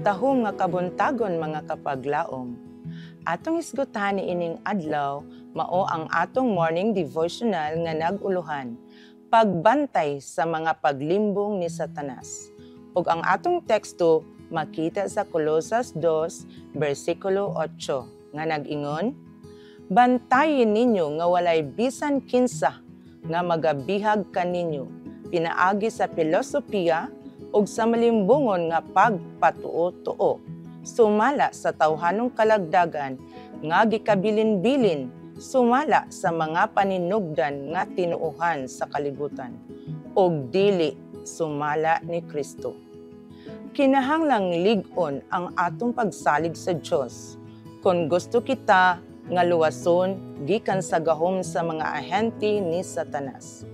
Matahom nga kabuntagon mga kapaglaom. Atong isgutan ni ining adlaw mao ang atong morning devotional nga naguluhan, pagbantay sa mga paglimbong ni Satanas. Ug ang atong teksto makita sa Colosas 2 bersikulo 8 nga nag-ingon, bantayin ninyo nga walay bisan kinsa nga magabihag kaninyo, pinaagi sa filosofiya ug sa malimbungon nga pagpatuo-tuo, sumala sa tawhanong kalagdagan nga gikabilin-bilin, sumala sa mga paninugdan nga tinuohan sa kalibutan, ug dili sumala ni Kristo. Kinahanglang lig-on ang atong pagsalig sa Dios kung gusto kita nga luwason gikan sa gahom sa mga ahente ni Satanas.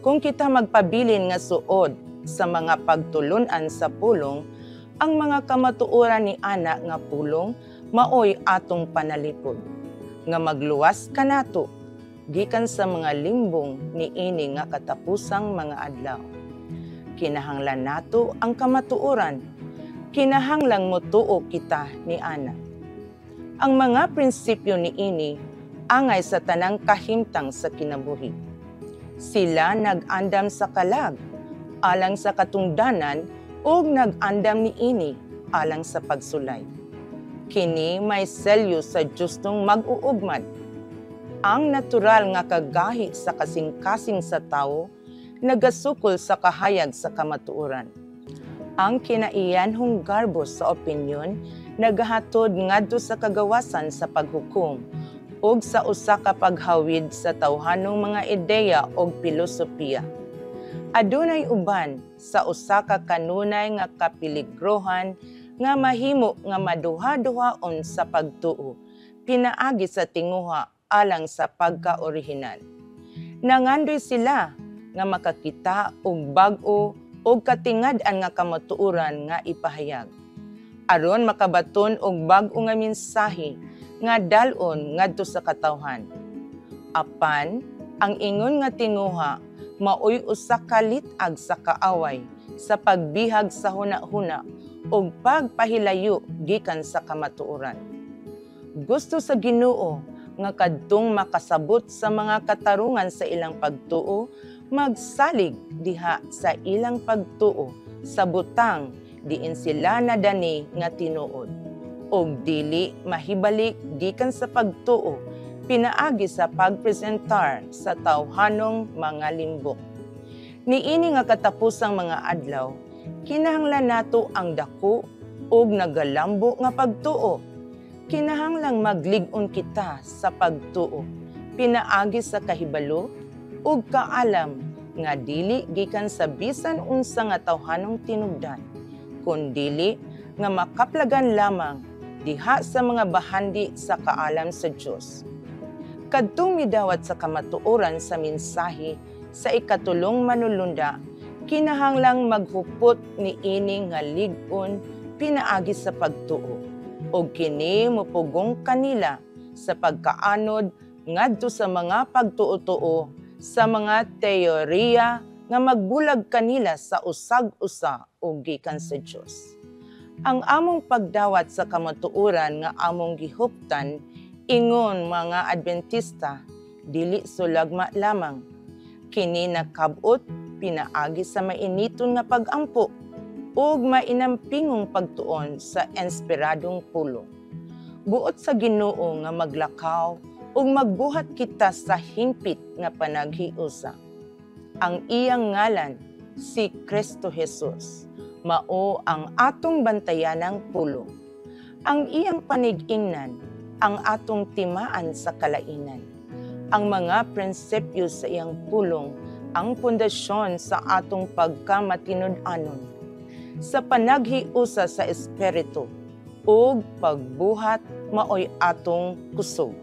Kung kita magpabilin nga suod sa mga pagtulunan sa pulong, ang mga kamatuoran ni ana nga pulong maoy atong panalipod nga magluwas kanato gikan sa mga limbong ni ini nga katapusang mga adlaw. Kinahanglan nato ang kamatuoran, kinahanglang motuo kita ni ana. Ang mga prinsipyo ni ini angay sa tanang kahimtang sa kinabuhi. Sila nag-andam sa kalag alang sa katungdanan ug nag-andam ni ini alang sa pagsulay. Kini may selyo sa gustong mag-uugmad. Ang natural nga kagahi sa kasing-kasing sa tao nagasukol sa kahayag sa kamatuoran. Ang kinaiyanhong garbos sa opinyon nagahatod ngadto sa kagawasan sa paghukom ug sa usa ka paghawid sa tawhanong mga ideya ug filosofiya. Adunay uban sa usa ka kanunay nga kapiligrohan nga mahimo nga maduha-duhaon sa pagtuo, pinaagi sa tinguha alang sa pagka-orihinal. Nangandoy sila nga makakita og bag-o og katingad-an nga kamatuoran nga ipahayag, aron makabaton og bag-o nga mensahe nga dalon ngadto sa katawhan. Apan ang ingon nga tinguha maoy usa ka lit-ag sa kaaway sa pagbihag sa huna-huna ug pagpahilayo gikan sa kamatuoran. Gusto sa Ginoo nga kadtong makasabot sa mga katarungan sa ilang pagtuo, magsalig diha sa ilang pagtuo sa butang diin sila nadani nga tinuod, ug dili mahibalik gikan sa pagtuo pinaagi sa pagpresentar sa tawhanong mga limbong. Niini nga katapusang mga adlaw, kinahanglan nato ang dako ug nagalambo nga pagtuo. Kinahanglang maglig-on kita sa pagtuo, pinaagi sa kahibalo ug kaalam nga dili gikan sa bisan unsa nga tawhanong tinubdan, kundili nga makaplagan lamang diha sa mga bahandi sa kaalam sa Dios. Kadtong midawat sa kamatuoran sa mensahe sa ikatulong manulunda, kinahanglang maghupot ni ini nga lig-on pinaagi sa pagtuo, ug kini mopugong kanila sa pagkaanod ngadto sa mga pagtuo-tuo sa mga teorya nga magbulag kanila sa usag-usa ug gikan sa Dios. Ang among pagdawat sa kamatuoran nga among gihuptan ingon mga Adventista, dili sulagma lamang. Kini nakabot pinaagi sa mainiton nga pag-ampo ug mainampingong pagtuon sa inspiradong pulong. Buot sa Ginoo nga maglakaw ug magbuhat kita sa hingpit nga panaghiusa. Ang iyang ngalan si Kristo Jesus, mao ang atong bantayanang pulong. Ang iyang panig-ingnan ang atong timaan sa kalainan. Ang mga prinsipyo sa iyang pulong ang pundasyon sa atong pagkamatinud-anon, sa panaghiusa sa espiritu ug pagbuhat maoy atong kusog.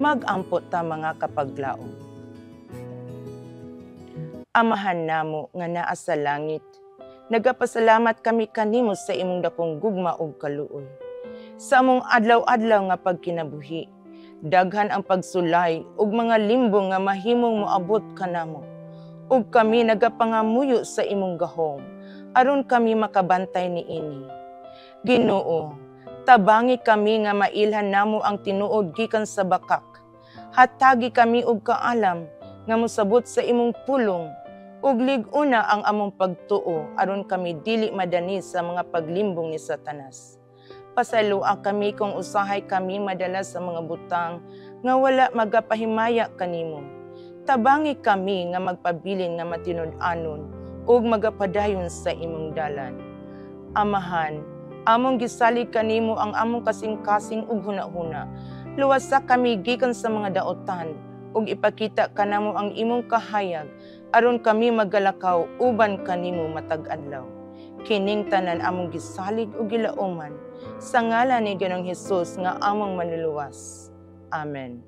Mag-ampo ta mga kapaglaom. Amahan namo nga naa sa langit, nagapasalamat kami kanimo sa imong dakong gugma ug kaluoy. Sa among adlaw-adlaw nga pagkinabuhi, daghan ang pagsulay ug mga limbong nga mahimong moabot kanamo. Ug kami nagapangamuyo sa imong gahom, aron kami makabantay niini. Ginoo, tabangi kami nga mailhan namo ang tinuod gikan sa bakak. Hatagi kami og kaalam nga mosabot sa imong pulong ug lig-una ang among pagtuo aron kami dili madani sa mga paglimbong ni Satanas. Pasalua kami kung usahay kami madala sa mga butang nga wala magapahimaya kanimo. Tabangi kami nga magpabilin nga matinud-anon ug magapadayon sa imong dalan. Amahan, among gisalig kanimo ang among kasing-kasing ug hunahuna. Luwasa kami gikan sa mga daotan ug ipakita kanamo ang imong kahayag aron kami magalakaw uban kanimo matag adlaw. Kining tanan among gisalig ug gilauman sa ngalan ni Ginoong Hesus nga among manluluwas. Amen.